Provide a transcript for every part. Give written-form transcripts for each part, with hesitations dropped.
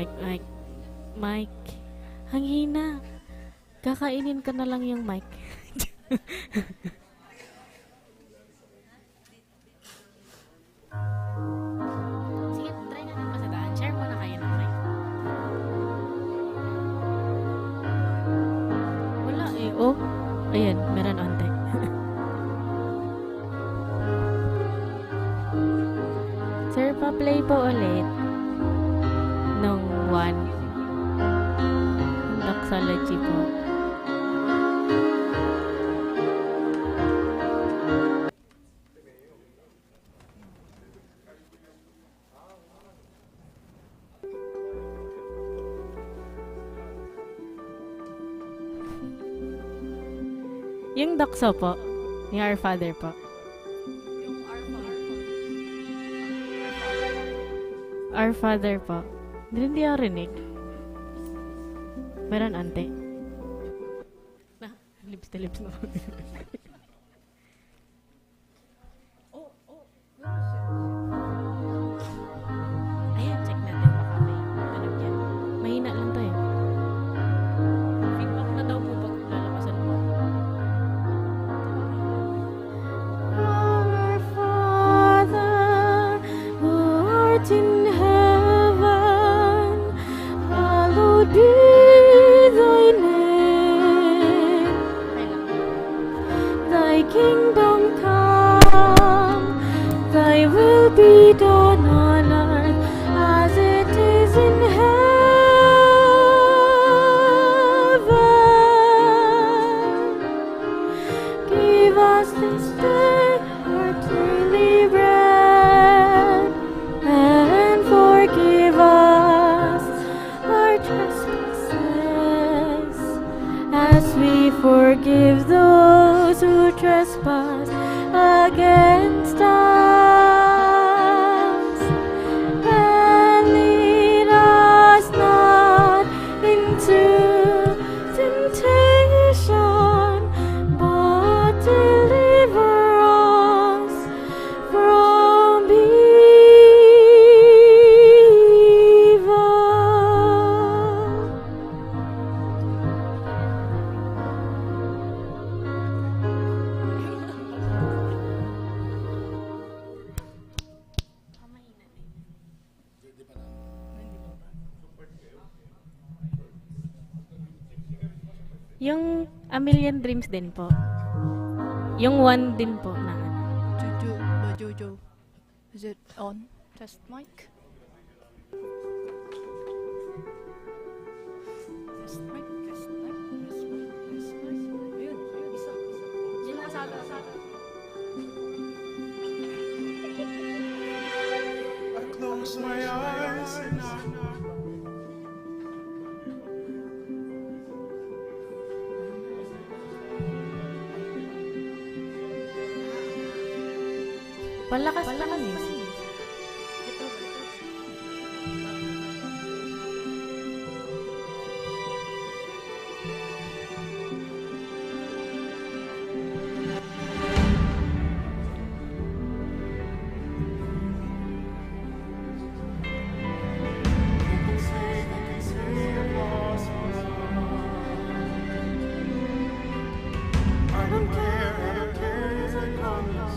Mike. Mike. Ang hina. Kakainin ka na lang yung mic. Sige, try natin pasadaan. Share muna kayo ng mic. Wala eh. Oh, ayan. Meron onte. Sir, pa-play po ulit nung one doxology po. Yung doxo po, yung Our Father po. Our Father po. Hindi ako rinig. Meron ante. Lips to lips na. Ayan, check natin. Baka may tunog yan. Mahina lang tayo. Feedback na daw po pag lalabasan po. Our Father, who art in heaven, hallowed be thy name. Thy kingdom come, thy will be done on earth as it is in heaven. Give us this day our daily bread, and forgive us our trespasses, as we forgive those who trespass against us. And lead us not into temptation, but deliver us from evil. Yung A Million Dreams din po. Yung one din po na ano. Jojo. Is it on? Test mic? Test mic, test mic, test mic, test mic. Ayun, isa. Diyan lang sa atin. I close my eyes and Palakas pa kami. I don't care how it comes.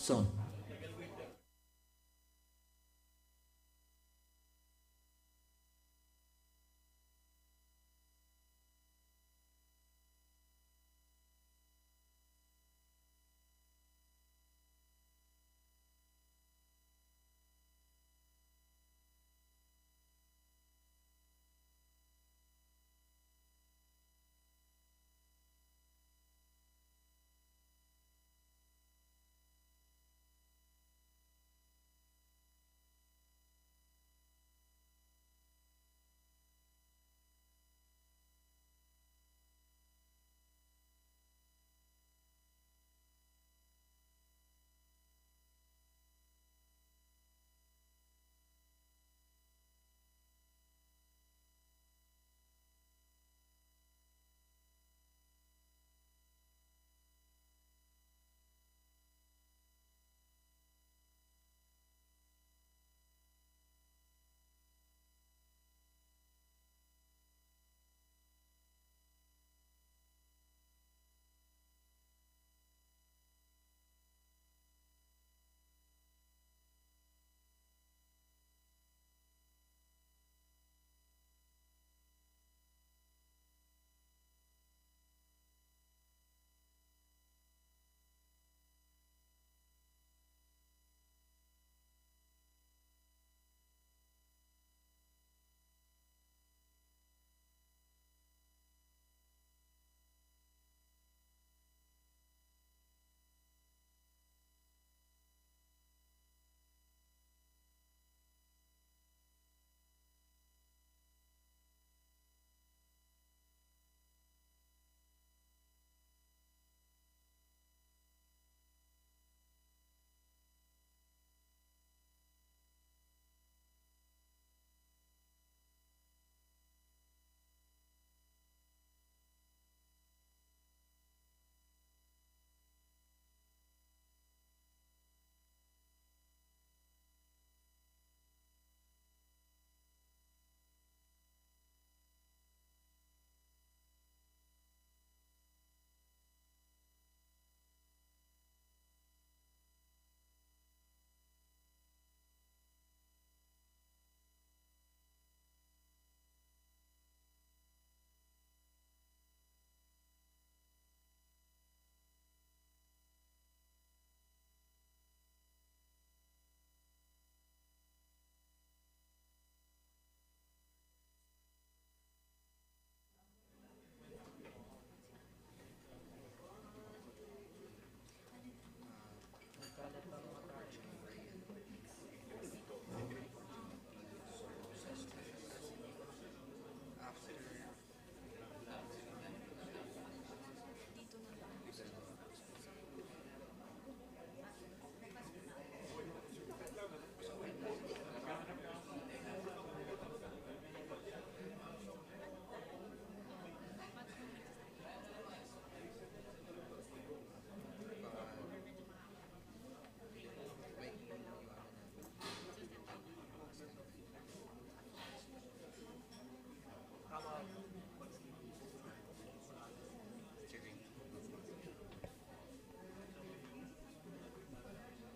soon.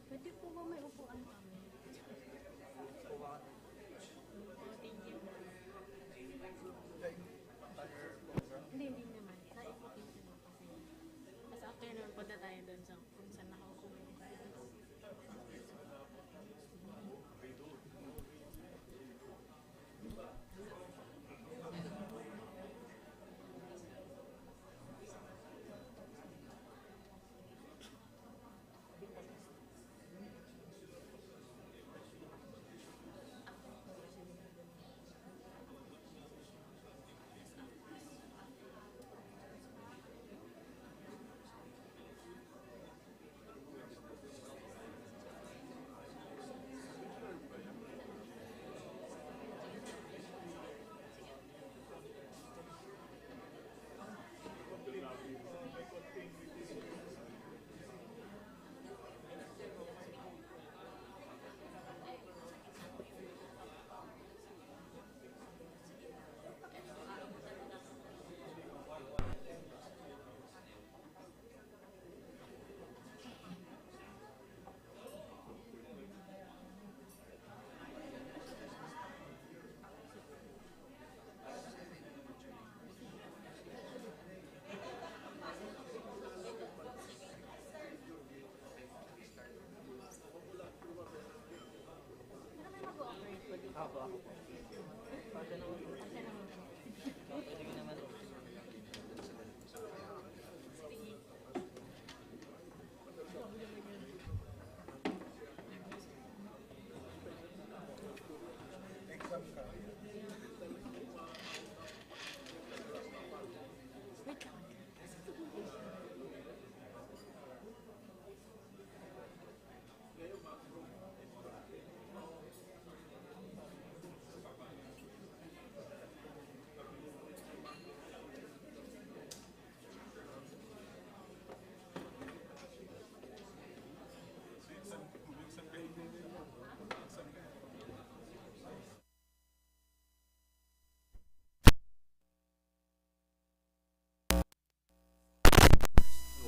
Pwede po ba may upuan kami? Hindi naman. Sa ikutin ko lang kasi. Tapos after nun, punta tayo doon sa kung saan nakaupo yung kaya.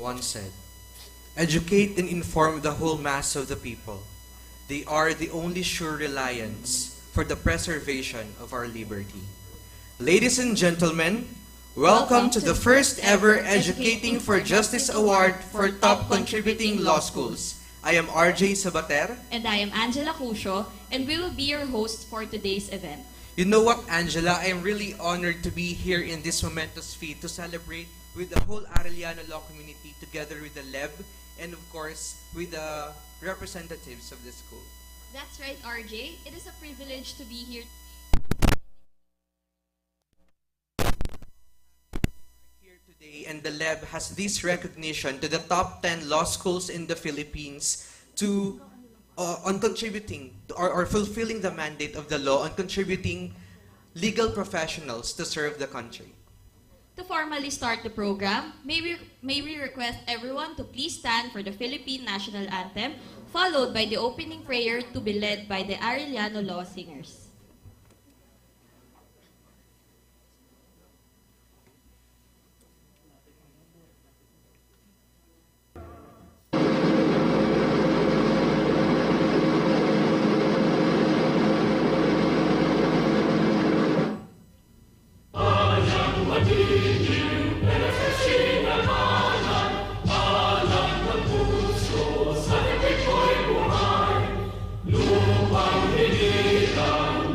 One said, educate and inform the whole mass of the people. They are the only sure reliance for the preservation of our liberty. Ladies and gentlemen, welcome to the first ever Educating for Justice Award for Top Contributing Law Schools. I am RJ Sabater. And I am Angela Cusio, and we will be your host for today's event. You know what, Angela? I am really honored to be here in this momentous feat to celebrate with the whole Arellano Law community together with the LEB and of course with the representatives of the school. That's right, RJ. It is a privilege to be here Today, and the LEB has this recognition to the top 10 law schools in the Philippines to on contributing or fulfilling the mandate of the law on contributing legal professionals to serve the country. to formally start the program. May we request everyone to please stand for the Philippine National Anthem, followed by the opening prayer to be led by the Arellano Law Singers. Lupang hinirang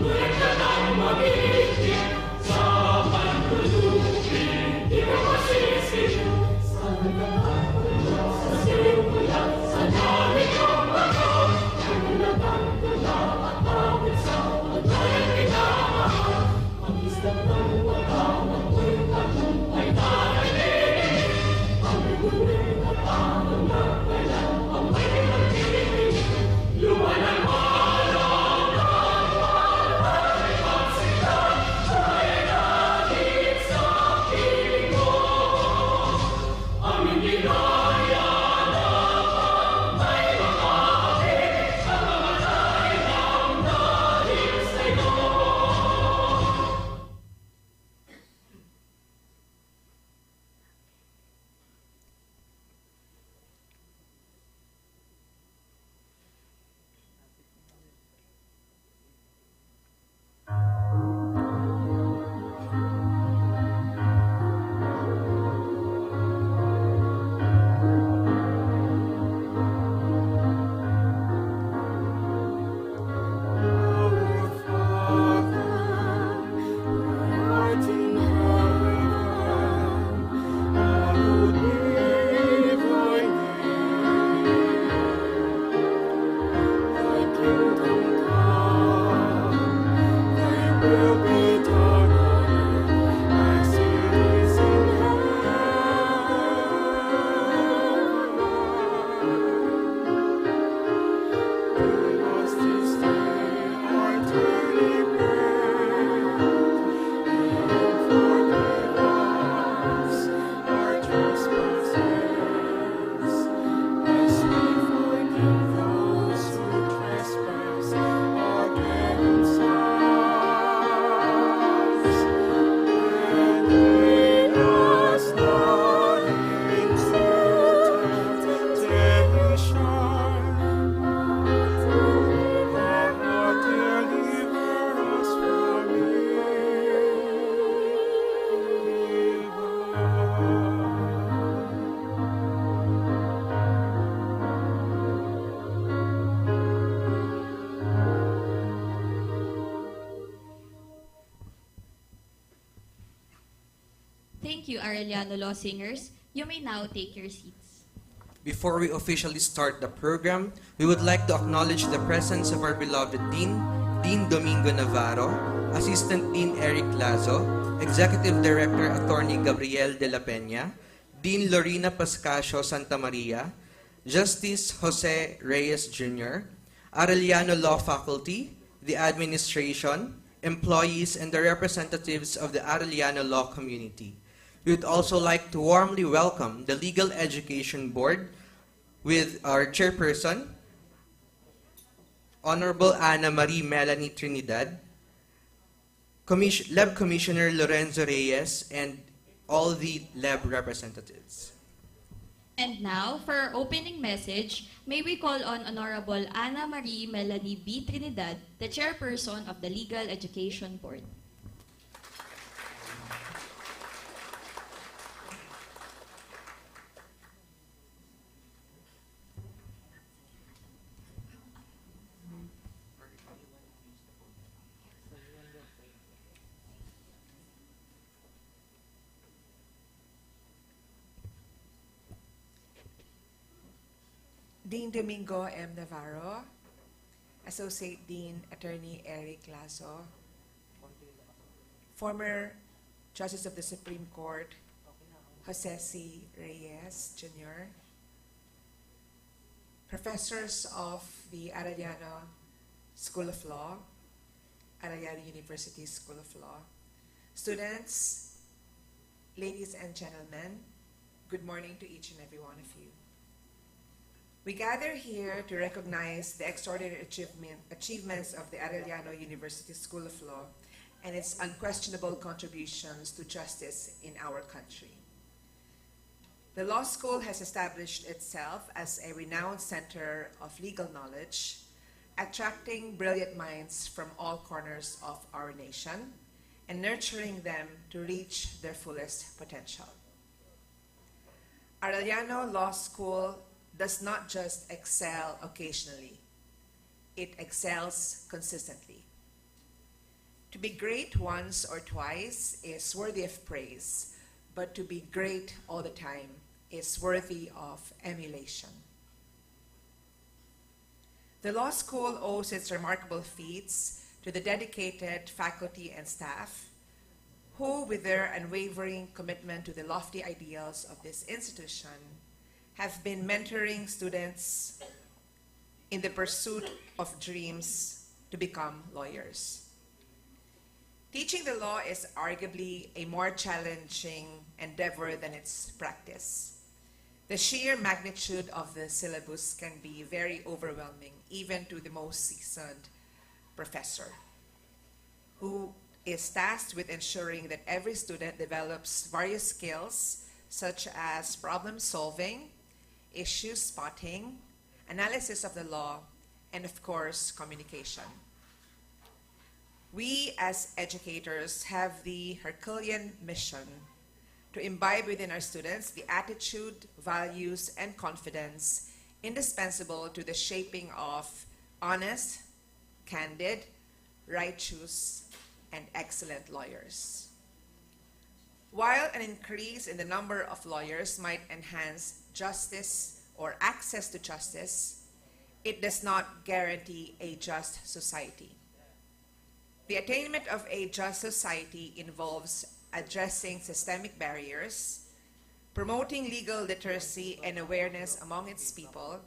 Thank you, Arellano Law Singers. You may now take your seats. Before we officially start the program, we would like to acknowledge the presence of our beloved Dean, Dean Domingo Navarro, Assistant Dean Eric Lazo, Executive Director Attorney Gabriel de la Peña, Dean Lorena Pascasio Santa Maria, Justice Jose Reyes Jr., Arellano Law Faculty, the administration, employees, and the representatives of the Arellano Law community. We would also like to warmly welcome the Legal Education Board with our chairperson, Honorable Ana Marie Melanie Trinidad, LEB Commissioner Lorenzo Reyes, and all the LEB representatives. And now, for our opening message, may we call on Honorable Ana Marie Melanie B. Trinidad, the chairperson of the Legal Education Board. Dean Domingo M. Navarro, Associate Dean Attorney Eric Lazo, former Justice of the Supreme Court Jose C. Reyes Jr., professors of the Arellano School of Law, Arellano University School of Law, students, ladies and gentlemen, good morning to each and every one of you. We gather here to recognize the extraordinary achievements of the Arellano University School of Law and its unquestionable contributions to justice in our country. The law school has established itself as a renowned center of legal knowledge, attracting brilliant minds from all corners of our nation and nurturing them to reach their fullest potential. Arellano Law School does not just excel occasionally, it excels consistently. To be great once or twice is worthy of praise, but to be great all the time is worthy of emulation. The law school owes its remarkable feats to the dedicated faculty and staff who, with their unwavering commitment to the lofty ideals of this institution, have been mentoring students in the pursuit of dreams to become lawyers. Teaching the law is arguably a more challenging endeavor than its practice. The sheer magnitude of the syllabus can be very overwhelming, even to the most seasoned professor, who is tasked with ensuring that every student develops various skills such as problem solving, issue spotting, analysis of the law, and of course, communication. We as educators have the Herculean mission to imbibe within our students the attitude, values, and confidence indispensable to the shaping of honest, candid, righteous, and excellent lawyers. While an increase in the number of lawyers might enhance justice or access to justice, it does not guarantee a just society. The attainment of a just society involves addressing systemic barriers, promoting legal literacy and awareness among its people,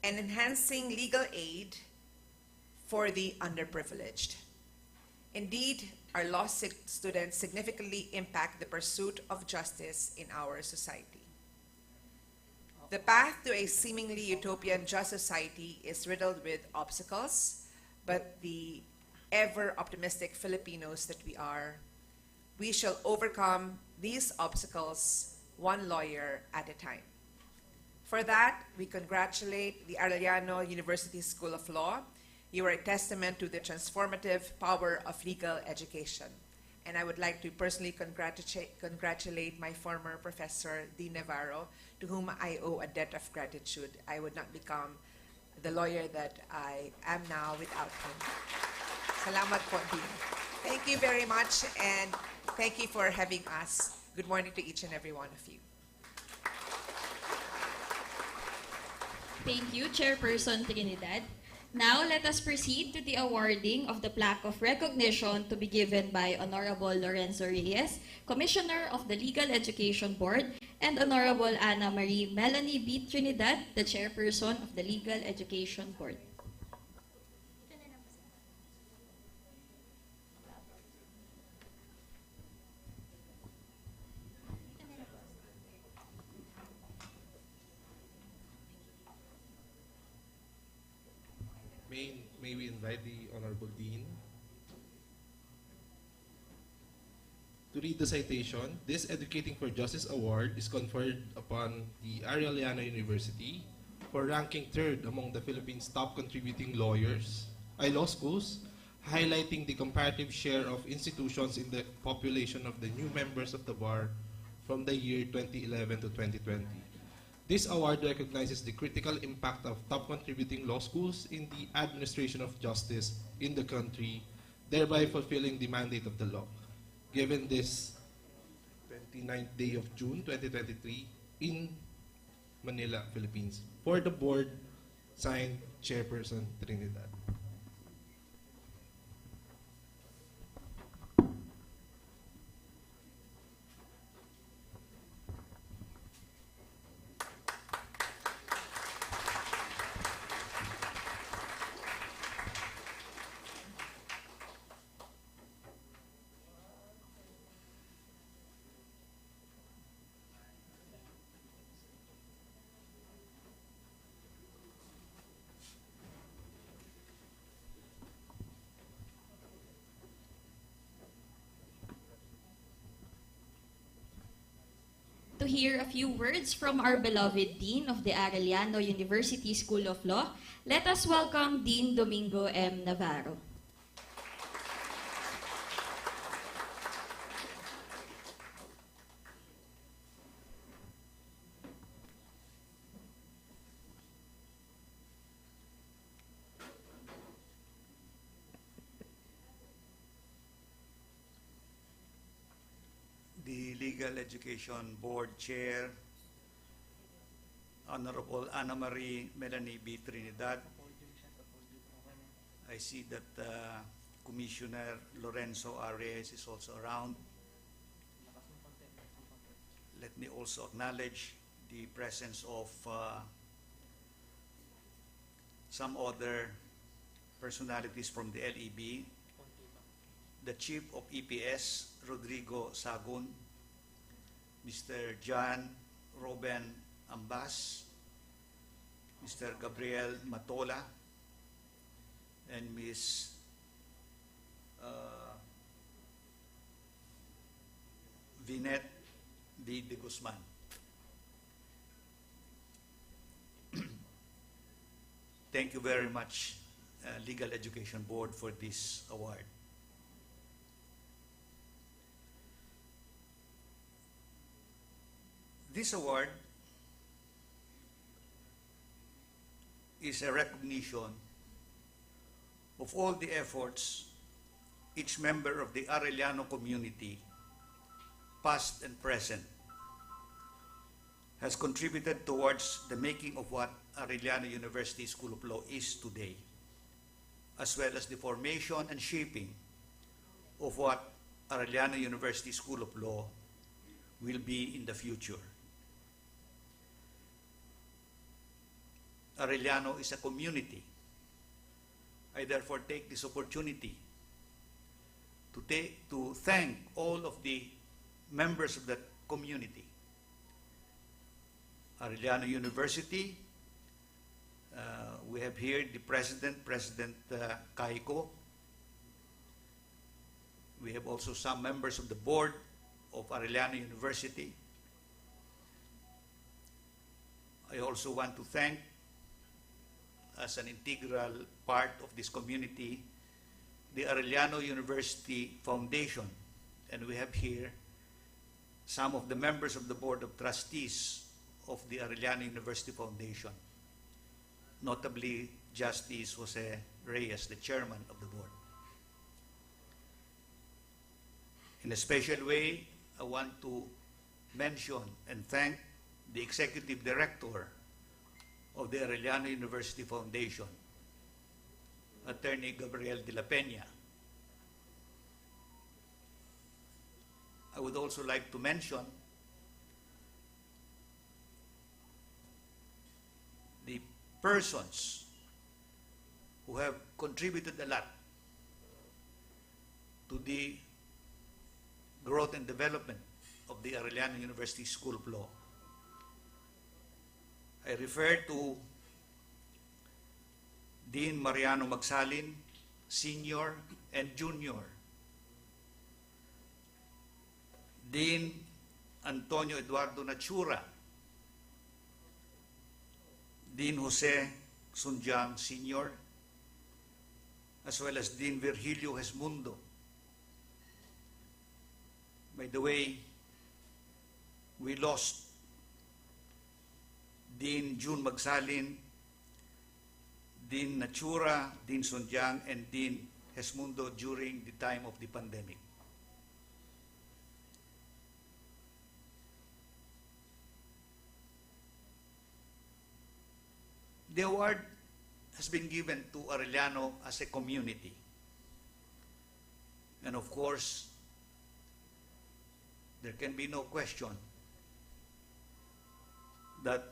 and enhancing legal aid for the underprivileged. Indeed, our law students significantly impact the pursuit of justice in our society. The path to a seemingly utopian just society is riddled with obstacles, but the ever-optimistic Filipinos that we are, we shall overcome these obstacles one lawyer at a time. For that, we congratulate the Arellano University School of Law. You are a testament to the transformative power of legal education. And I would like to personally congratulate my former professor, Dean Navarro, to whom I owe a debt of gratitude. I would not become the lawyer that I am now without him. Salamat po, Dean. Thank you very much, and thank you for having us Good morning to each and every one of you. Thank you, Chairperson Trinidad. Now, let us proceed to the awarding of the plaque of recognition to be given by Honorable Lorenzo Reyes, Commissioner of the Legal Education Board, and Honorable Ana Marie Melanie B. Trinidad, the Chairperson of the Legal Education Board. May we invite the Honorable Dean to read the citation. This Educating for Justice Award is conferred upon the Arellano University for ranking third among the Philippines' top contributing law schools, highlighting the comparative share of institutions in the population of the new members of the bar from the year 2011 to 2020. This award recognizes the critical impact of top contributing law schools in the administration of justice in the country, thereby fulfilling the mandate of the law. Given this 29th day of June 2023 in Manila, Philippines. For the board, signed Chairperson Trinidad. To hear a few words from our beloved Dean of the Arellano University School of Law, let us welcome Dean Domingo M. Navarro. The Legal Education Board Chair, Honorable Ana Marie Melanie B. Trinidad. I see that Commissioner Lorenzo R. Reyes is also around. Let me also acknowledge the presence of some other personalities from the LEB, the Chief of EPS, Rodrigo Sagun, Mr. John Robben Ambas, Mr. Gabriel Matola, and Ms. Vinette V. de Guzman. Thank you very much, Legal Education Board, for this award. This award is a recognition of all the efforts each member of the Arellano community, past and present, has contributed towards the making of what Arellano University School of Law is today, as well as the formation and shaping of what Arellano University School of Law will be in the future. Arellano is a community. I therefore take this opportunity to thank all of the members of that community. Arellano University, we have here the President Kaiko. We have also some members of the board of Arellano University. I also want to thank, as an integral part of this community, the Arellano University Foundation. And we have here some of the members of the Board of Trustees of the Arellano University Foundation, notably Justice Jose Reyes, the chairman of the board. In a special way, I want to mention and thank the Executive Director of the Arellano University Foundation, Attorney Gabriel de la Peña. I would also like to mention the persons who have contributed a lot to the growth and development of the Arellano University School of Law. I refer to Dean Mariano Magsalin, Senior and Junior, Dean Antonio Eduardo Nachura, Dean Jose Sunjang Sr., as well as Dean Virgilio Hesmundo. By the way, we lost Dean June Magsalin, Dean Nachura, Dean Sunjang, and Dean Hesmundo during the time of the pandemic. The award has been given to Arellano as a community. And of course, there can be no question that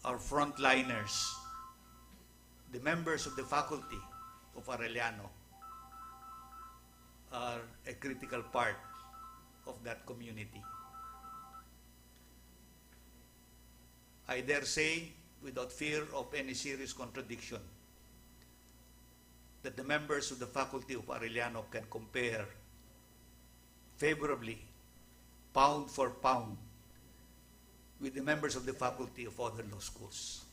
our frontliners, the members of the faculty of Arellano, are a critical part of that community. I dare say, without fear of any serious contradiction, that the members of the faculty of Arellano can compare favorably, pound for pound, with the members of the faculty of other law schools.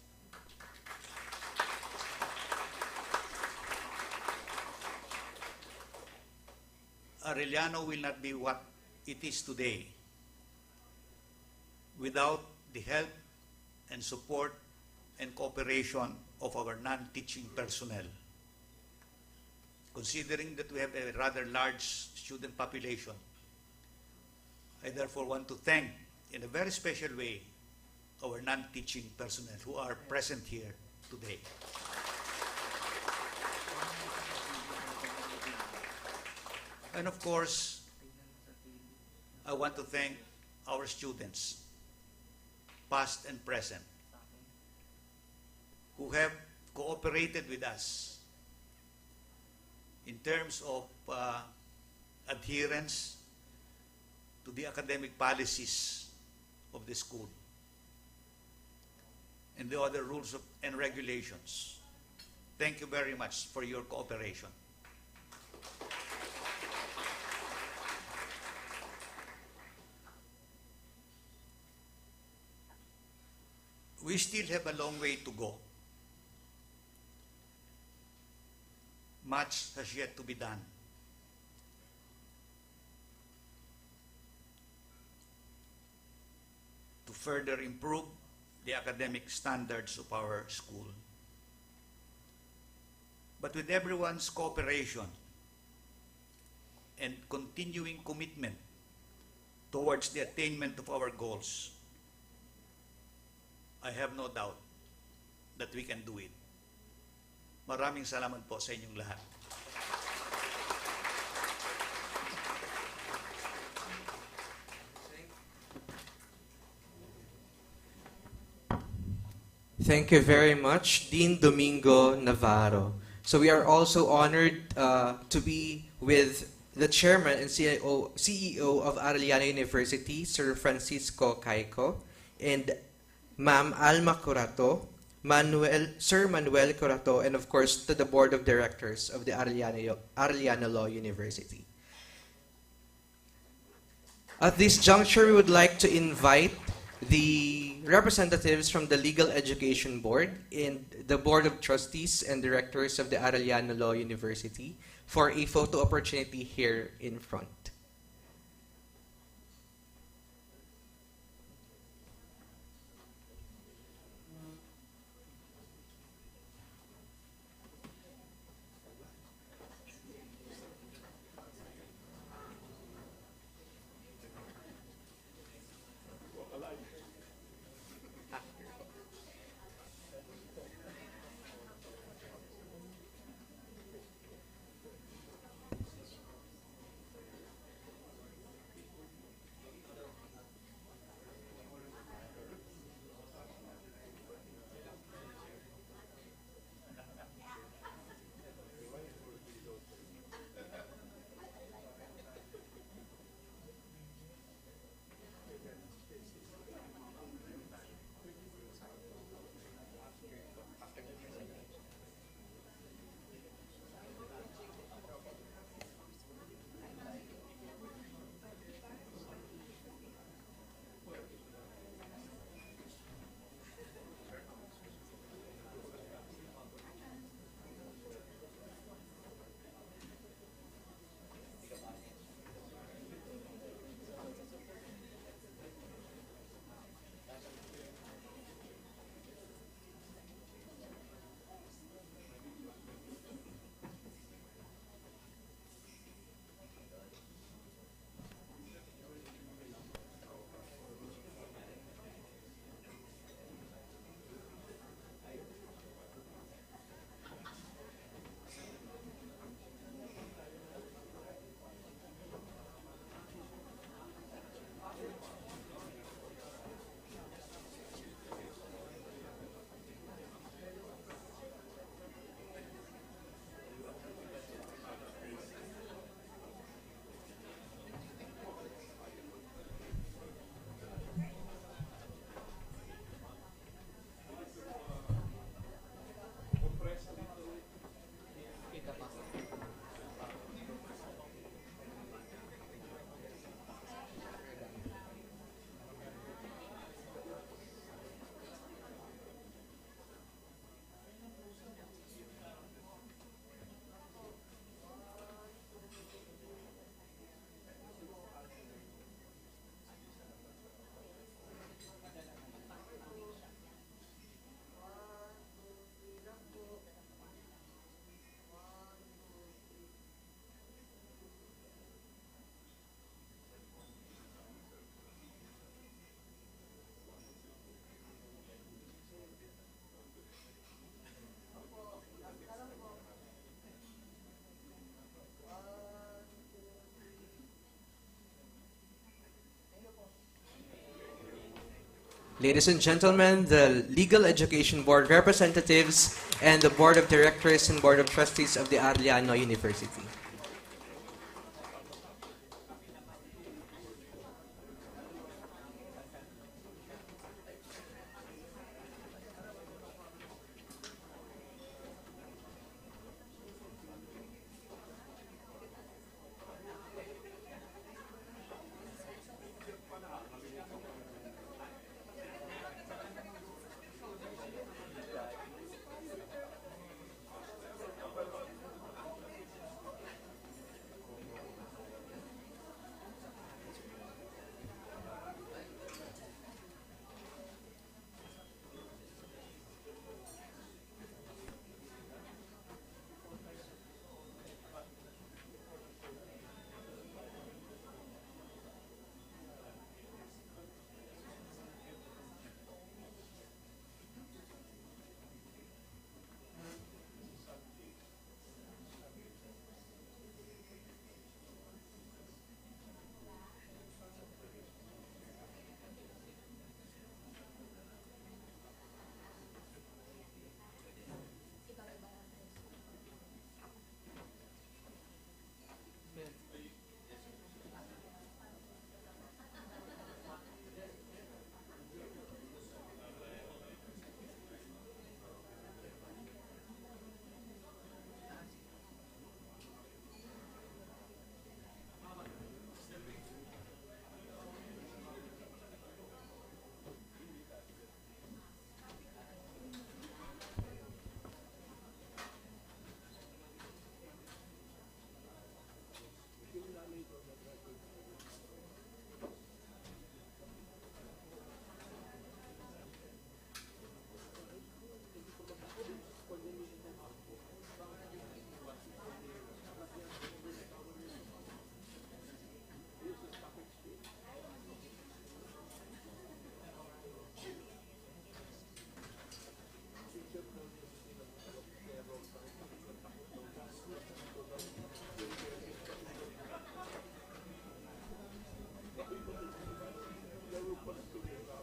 Arellano will not be what it is today without the help and support and cooperation of our non-teaching personnel. Considering that we have a rather large student population, I therefore want to thank in a very special way our non-teaching personnel who are present here today. And of course, I want to thank our students, past and present, who have cooperated with us in terms of adherence to the academic policies of the school and the other rules and regulations. Thank you very much for your cooperation. We still have a long way to go. Much has yet to be done. To further improve the academic standards of our school. But with everyone's cooperation and continuing commitment towards the attainment of our goals, I have no doubt that we can do it. Maraming salamat po sa inyong lahat. Thank you very much, Dean Domingo Navarro. So we are also honored to be with the Chairman and CEO of Arellano University, Sir Francisco Caico, and Ma'am Alma Curato, Sir Manuel Curato, and of course to the Board of Directors of the Arellano Law University. At this juncture, we would like to invite the representatives from the Legal Education Board and the Board of Trustees and Directors of the Arellano Law University for a photo opportunity here in front. Ladies and gentlemen, the Legal Education Board representatives and the Board of Directors and Board of Trustees of the Arellano University.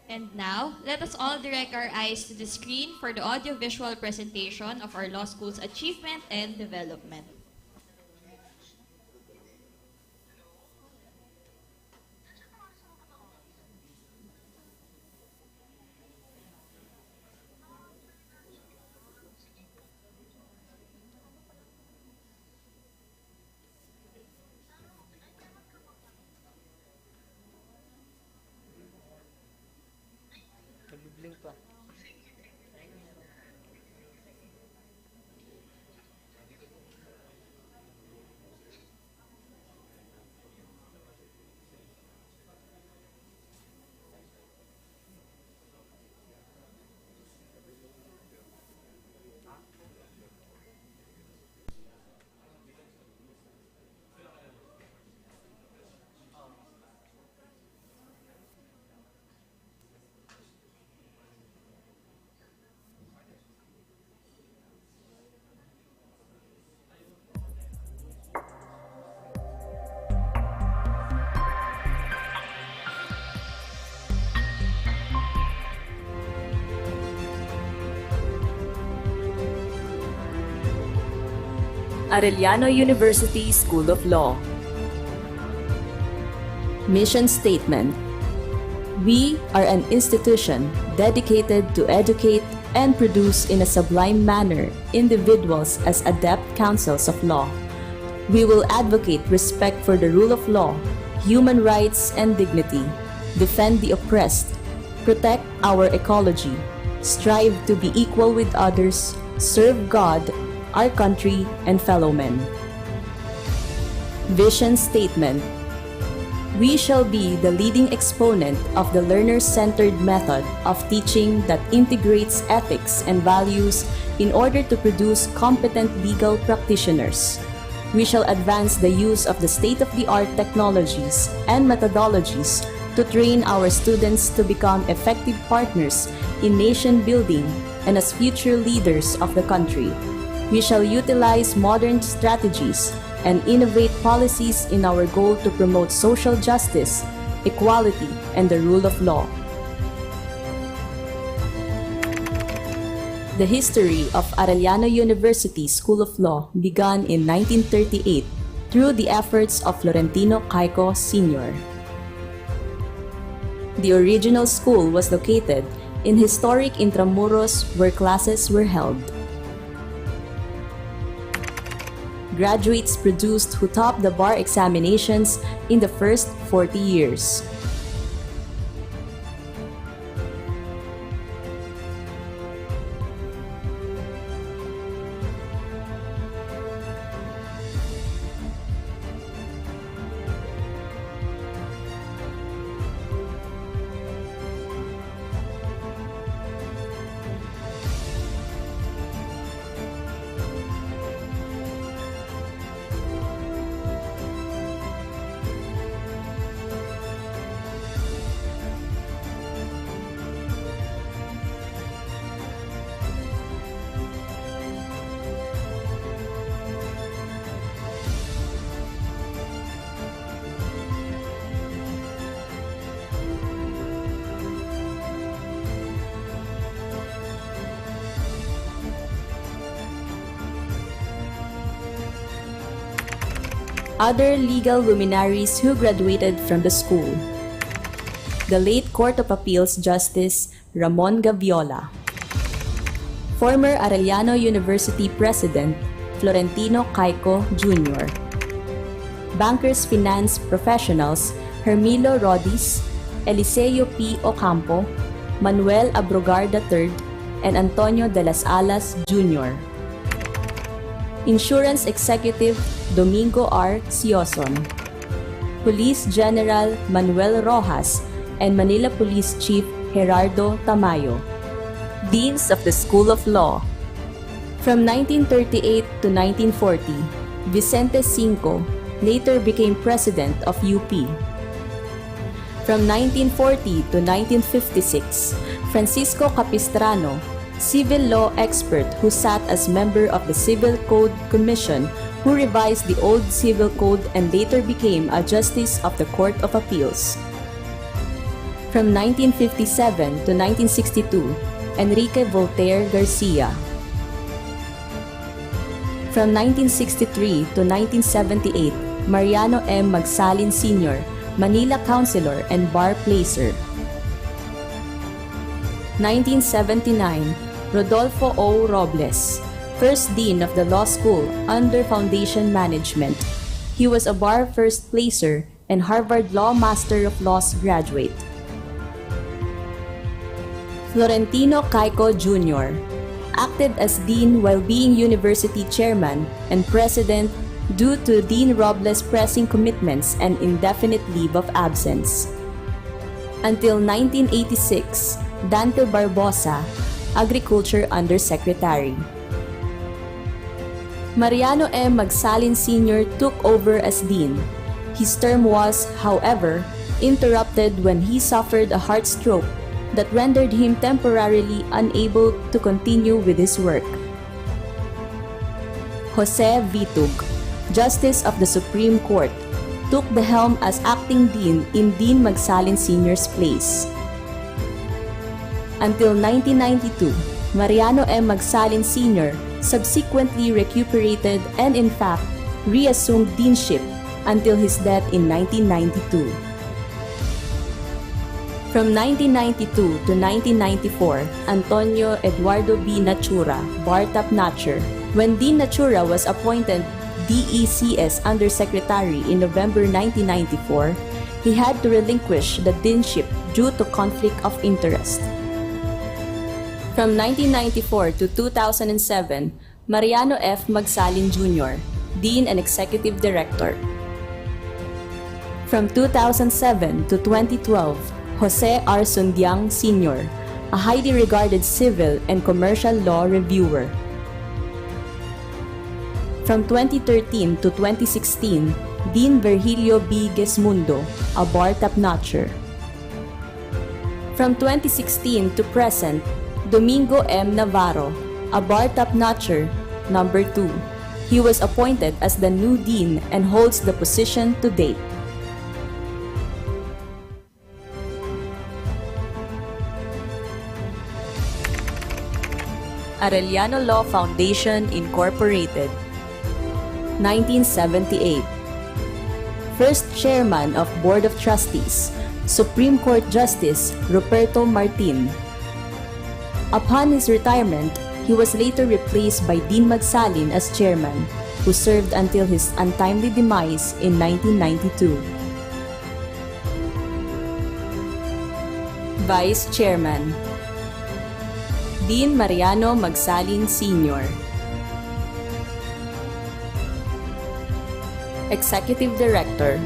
And now, let us all direct our eyes to the screen for the audiovisual presentation of our law school's achievement and development. Arellano University School of Law. Mission Statement. We are an institution dedicated to educate and produce in a sublime manner individuals as adept counsels of law. We will advocate respect for the rule of law, human rights and dignity, defend the oppressed, protect our ecology, strive to be equal with others, serve God, our country, and fellow men. Vision Statement. We shall be the leading exponent of the learner-centered method of teaching that integrates ethics and values in order to produce competent legal practitioners. We shall advance the use of the state-of-the-art technologies and methodologies to train our students to become effective partners in nation building and as future leaders of the country. We shall utilize modern strategies and innovate policies in our goal to promote social justice, equality, and the rule of law. The history of Arellano University School of Law began in 1938 through the efforts of Florentino Caico Sr. The original school was located in historic Intramuros where classes were held. Graduates produced who topped the bar examinations in the first 40 years. Other legal luminaries who graduated from the school: the late Court of Appeals Justice Ramon Gaviola, former Arellano University President Florentino Caico Jr., bankers finance professionals Hermilo Rodis, Eliseo P. Ocampo, Manuel Abrogar III, and Antonio de las Alas Jr., Insurance Executive Domingo R. Sioson, Police General Manuel Rojas, and Manila Police Chief Gerardo Tamayo. Deans of the School of Law. From 1938 to 1940, Vicente Cinco later became president of UP. From 1940 to 1956, Francisco Capistrano, civil law expert who sat as member of the Civil Code Commission who revised the old Civil Code and later became a justice of the Court of Appeals. From 1957 to 1962, Enrique Voltaire Garcia. From 1963 to 1978, Mariano M. Magsalin Sr., Manila Councilor and Bar Placer. 1979, Rodolfo O. Robles, first dean of the law school under Foundation Management. He was a bar first placer and Harvard Law Master of Laws graduate. Florentino Caico Jr. acted as dean while being university chairman and president due to Dean Robles' pressing commitments and indefinite leave of absence. Until 1986, Dante Barbosa, Agriculture Undersecretary. Mariano M. Magsalin Sr. took over as dean. His term was, however, interrupted when he suffered a heart stroke that rendered him temporarily unable to continue with his work. Jose Vitug, Justice of the Supreme Court, took the helm as acting dean in Dean Magsalin Sr.'s place. Until 1992, Mariano M. Magsalin Sr. subsequently recuperated and in fact reassumed deanship until his death in 1992. From 1992 to 1994, Antonio Eduardo B. Natura, Bar Top Notcher. When Dean Natura was appointed DECS Undersecretary in November 1994, he had to relinquish the deanship due to conflict of interest. From 1994 to 2007, Mariano F. Magsalin Jr., Dean and Executive Director. From 2007 to 2012, Jose R. Sundiang Sr., a highly regarded civil and commercial law reviewer. From 2013 to 2016, Dean Virgilio B. Gesmundo, a bar top-notcher. From 2016 to present, Domingo M. Navarro, a bar top-notcher, number 2. He was appointed as the new dean and holds the position to date. Arellano Law Foundation Incorporated. 1978. First Chairman of Board of Trustees, Supreme Court Justice Ruperto Martin. Upon his retirement, he was later replaced by Dean Magsalin as chairman, who served until his untimely demise in 1992. Vice Chairman, Dean Mariano Magsalin Sr. Executive Director,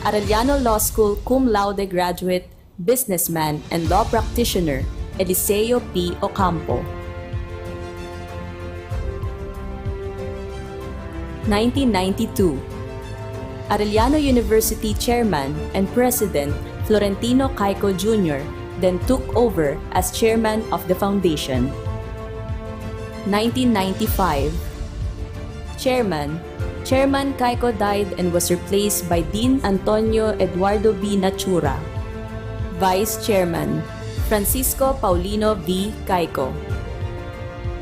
Arellano Law School cum laude graduate, businessman, and law practitioner, Eliseo P. Ocampo. 1992. Arellano University Chairman and President Florentino Caico Jr. then took over as Chairman of the Foundation. 1995. Chairman Caico died and was replaced by Dean Antonio Eduardo B. Nachura. Vice Chairman, Francisco Paulino V. Caico.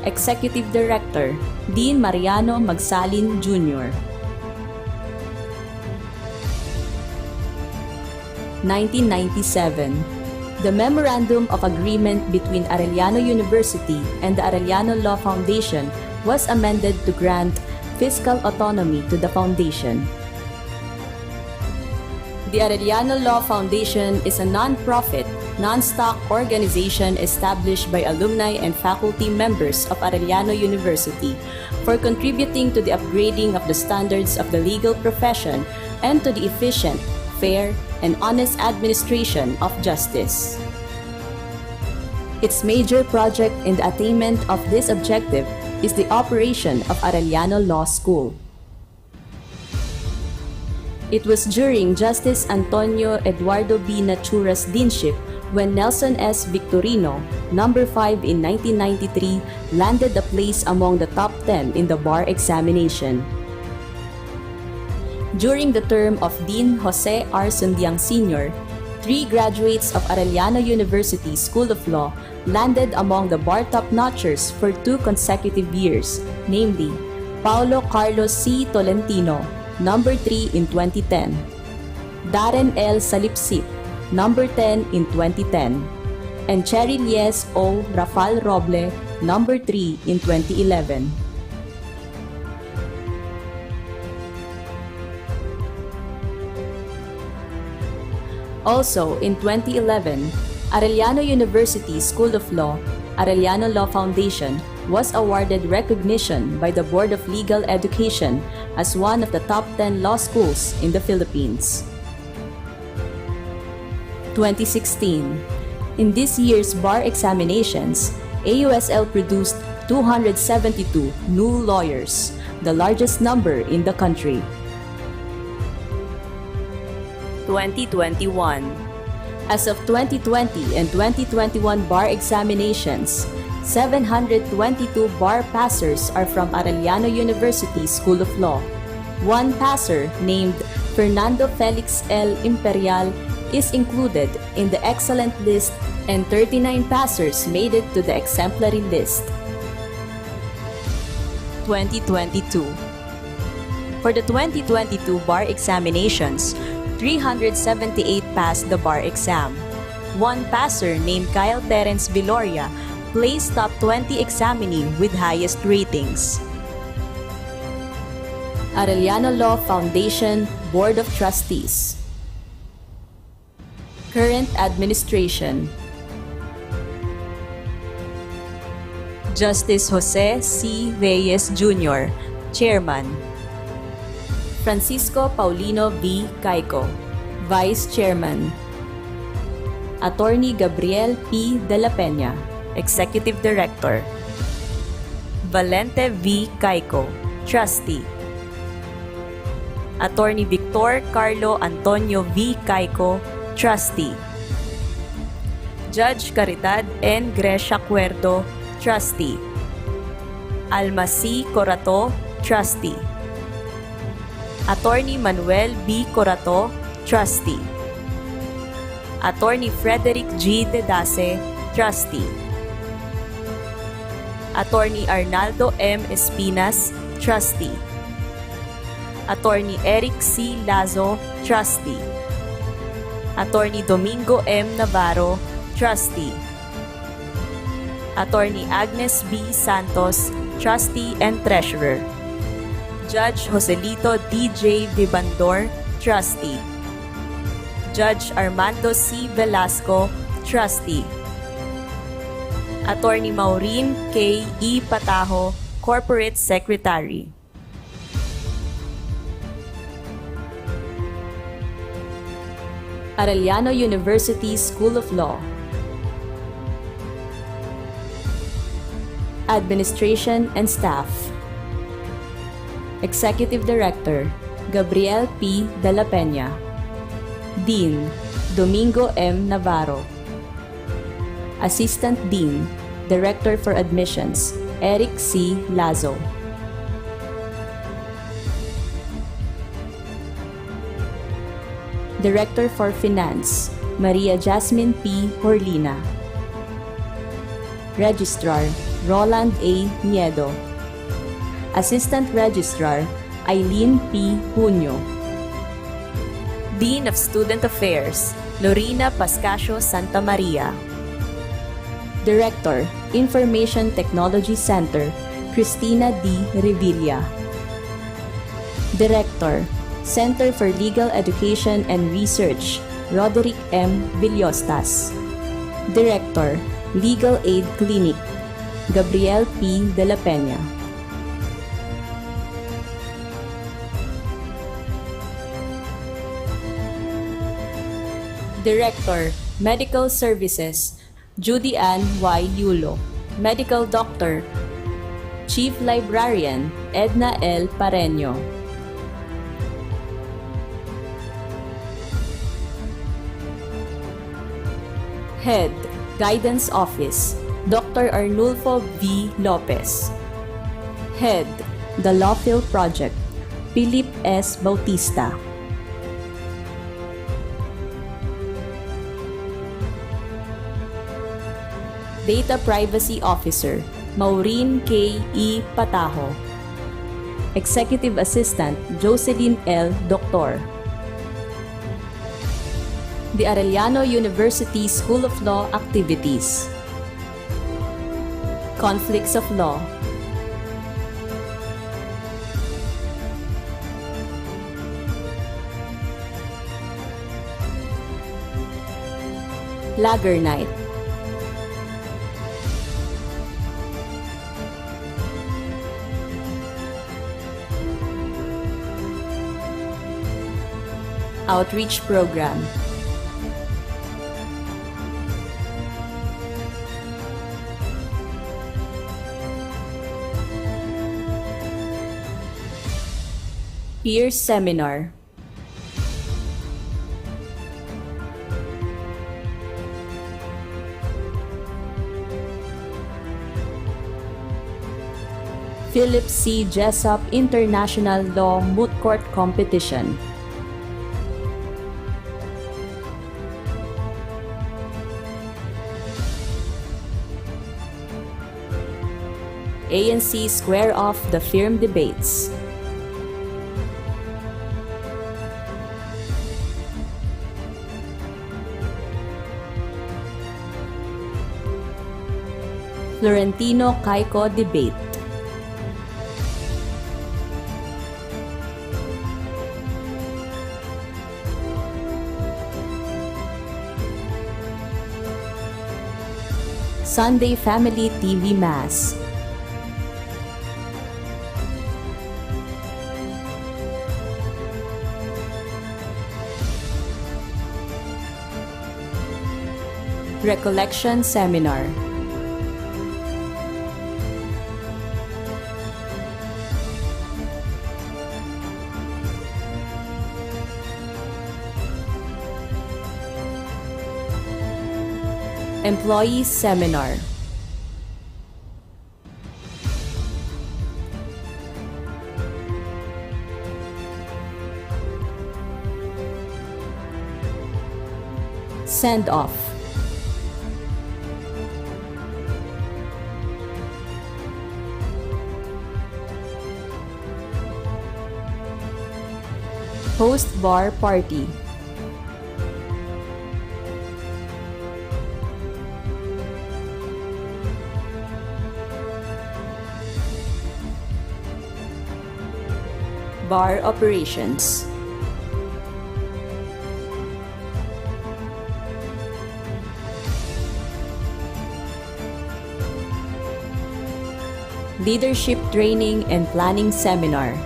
Executive Director, Dean Mariano Magsalin Jr. 1997. The Memorandum of Agreement between Arellano University and the Arellano Law Foundation was amended to grant fiscal autonomy to the foundation. The Arellano Law Foundation is a non-profit, non-stock organization established by alumni and faculty members of Arellano University for contributing to the upgrading of the standards of the legal profession and to the efficient, fair, and honest administration of justice. Its major project in the attainment of this objective is the operation of Arellano Law School. It was during Justice Antonio Eduardo B. Nachura's deanship when Nelson S. Victorino, number 5 in 1993, landed a place among the top 10 in the bar examination. During the term of Dean Jose R. Sundiang Sr., 3 graduates of Arellano University School of Law landed among the bar top-notchers for 2 consecutive years, namely Paulo Carlos C. Tolentino, number 3 in 2010, Darren L. Salipsip, number 10 in 2010, and Cherylies O. Rafael Roble, number 3 in 2011. Also, in 2011, Arellano University School of Law, Arellano Law Foundation, was awarded recognition by the Board of Legal Education as one of the top 10 law schools in the Philippines. 2016. In this year's bar examinations, AUSL produced 272 new lawyers, the largest number in the country. 2021. As of 2020 and 2021 bar examinations, 722 bar passers are from Arellano University School of Law. 1 passer named Fernando Felix L. Imperial is included in the excellent list and 39 passers made it to the exemplary list. 2022. For the 2022 bar examinations, 378 passed the bar exam. 1 passer named Kyle Terence Viloria placed top 20 examinee with highest ratings. Arellano Law Foundation Board of Trustees. Current Administration. Justice Jose C. Reyes Jr., Chairman. Francisco Paulino V. Caico, Vice Chairman. Attorney Gabriel P. De La Peña, Executive Director. Valente V. Caico, Trustee. Attorney Victor Carlo Antonio V. Caico, Trustee. Judge Caridad N. Grecia Cuerdo, Trustee. Alma C. Corato, Trustee. Attorney Manuel B. Corato, Trustee. Attorney Frederick G. Dedase, Trustee. Attorney Arnaldo M. Espinas, Trustee. Attorney Eric C. Lazo, Trustee. Attorney Domingo M. Navarro, Trustee. Attorney Agnes B. Santos, Trustee and Treasurer. Judge Joselito D.J. Vivandor, Trustee. Judge Armando C. Velasco, Trustee. Attorney Maureen K. E. Patajo, Corporate Secretary. Arellano University School of Law. Administration and Staff. Executive Director, Gabriel P. De La Peña. Dean, Domingo M. Navarro. Assistant Dean, Director for Admissions, Eric C. Lazo. Director for Finance, Maria Jasmine P. Horlina. Registrar, Roland A. Niedo. Assistant Registrar, Eileen P. Junio. Dean of Student Affairs, Lorena Pascasio Santa Maria. Director, Information Technology Center, Cristina D. Revilla. Director, Center for Legal Education and Research, Roderick M. Villostas. Director, Legal Aid Clinic, Gabriel P. De La Peña. Director, Medical Services, Judy Ann Y. Yulo. Medical Doctor, Chief Librarian, Edna L. Pareño. Head, Guidance Office, Dr. Arnulfo V. Lopez. Head, The Lawfill Project, Philip S. Bautista. Data Privacy Officer, Maureen K. E. Patajo. Executive Assistant, Jocelyn L. Doctor. The Arellano University School of Law Activities. Conflicts of Law. Lager Night. Outreach Program. Peer Seminar. Philip C. Jessup International Law Moot Court Competition. ANC Square Off the Firm Debates. Florentino Caico Debate. Sunday Family TV Mass. Recollection Seminar. Employee Seminar. Send Off. Post-bar party. Bar operations. Leadership training and planning seminar.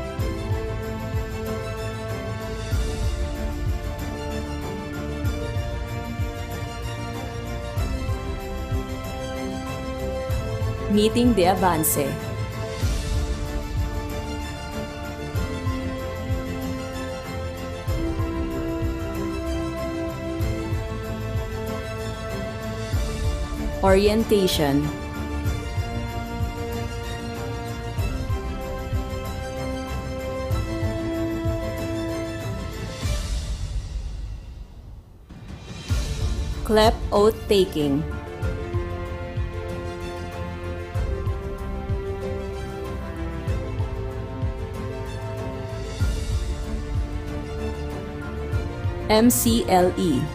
Meeting de Avance. Orientation. CLEP oath taking. MCLE.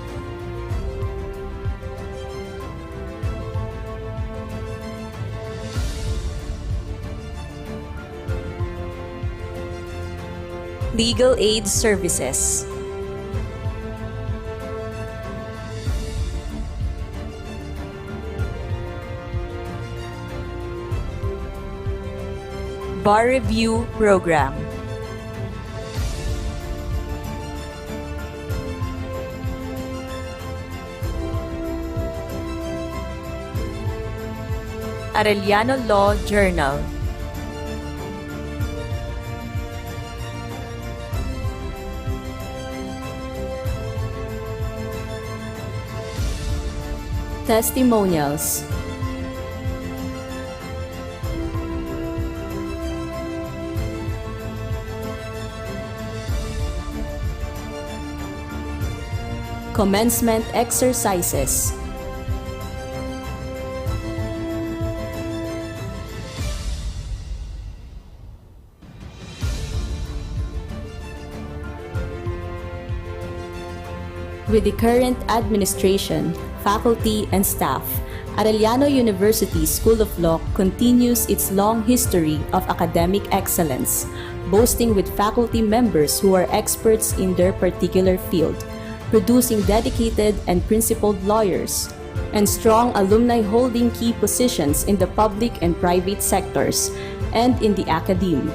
Legal aid services. Bar review program. Arellano Law Journal. Testimonials. Commencement exercises. With the current administration, faculty, and staff, Arellano University School of Law continues its long history of academic excellence, boasting with faculty members who are experts in their particular field, producing dedicated and principled lawyers, and strong alumni holding key positions in the public and private sectors and in the academe.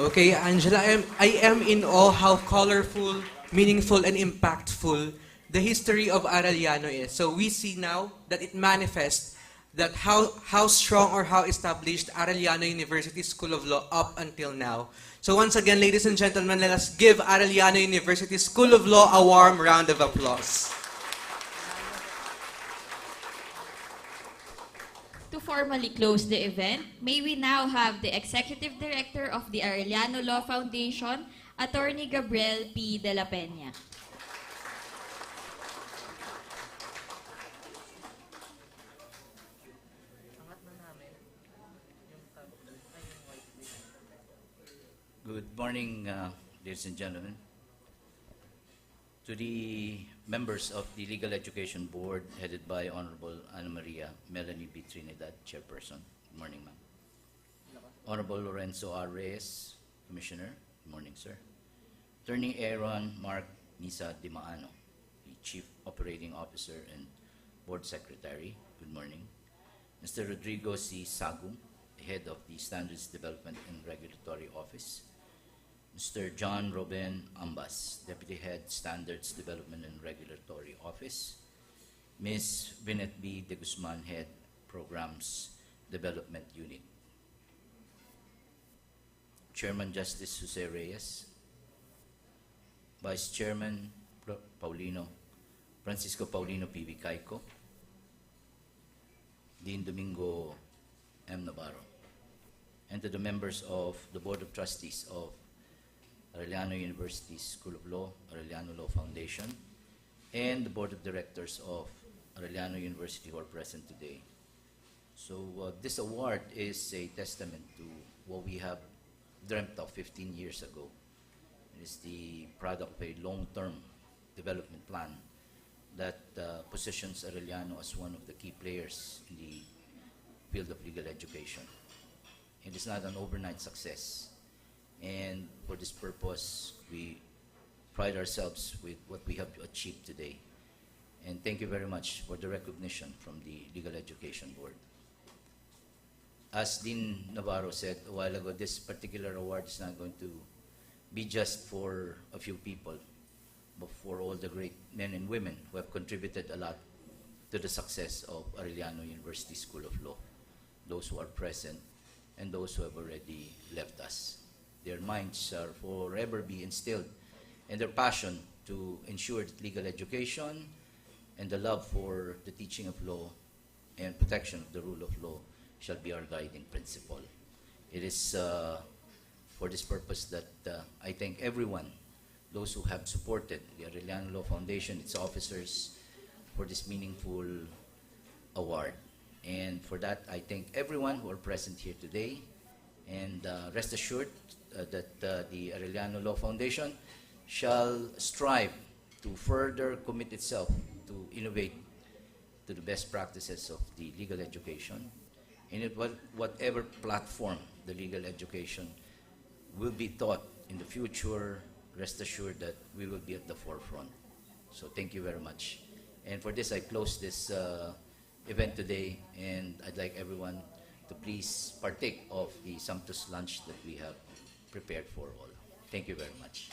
Okay, Angela, I am in awe how colorful, meaningful, and impactful the history of Arellano is. So we see now that it manifests that how strong or how established Arellano University School of Law up until now. So once again, ladies and gentlemen, let us give Arellano University School of Law a warm round of applause. To formally close the event, may we now have the Executive Director of the Arellano Law Foundation, Attorney Gabriel P. De La Peña. Good morning, ladies and gentlemen. To the members of the Legal Education Board, headed by Honorable Ana Maria Melanie B. Trinidad, Chairperson. Good morning, ma'am. Honorable Lorenzo R. Reyes, Commissioner. Good morning, sir. Attorney Aaron Mark Nisa Di Maano, the Chief Operating Officer and Board Secretary. Good morning. Mr. Rodrigo C. Sagum, Head of the Standards Development and Regulatory Office. Mr. John Robin Ambas, Deputy Head, Standards Development and Regulatory Office. Ms. Vinette B. De Guzman, Head, Programs Development Unit. Chairman Justice Jose Reyes. Vice Chairman Francisco Paulino P.V. Caico. Dean Domingo M. Navarro. And to the members of the Board of Trustees of Arellano University School of Law, Arellano Law Foundation, and the Board of Directors of Arellano University who are present today. So this award is a testament to what we have dreamt of 15 years ago. It is the product of a long-term development plan that positions Arellano as one of the key players in the field of legal education. It is not an overnight success. And for this purpose, we pride ourselves with what we have achieved today. And thank you very much for the recognition from the Legal Education Board. As Dean Navarro said a while ago, this particular award is not going to be just for a few people, but for all the great men and women who have contributed a lot to the success of Arellano University School of Law, those who are present and those who have already left us. Their minds are forever be instilled, and their passion to ensure that legal education and the love for the teaching of law and protection of the rule of law shall be our guiding principle. It is for this purpose that I thank everyone, those who have supported the Arellano Law Foundation, its officers, for this meaningful award. And for that, I thank everyone who are present here today. And rest assured that the Arellano Law Foundation shall strive to further commit itself to innovate to the best practices of the legal education. And at whatever platform the legal education will be taught in the future, rest assured that we will be at the forefront. So thank you very much. And for this, I close this event today, and I'd like everyone to please partake of the sumptuous lunch that we have prepared for all. Thank you very much.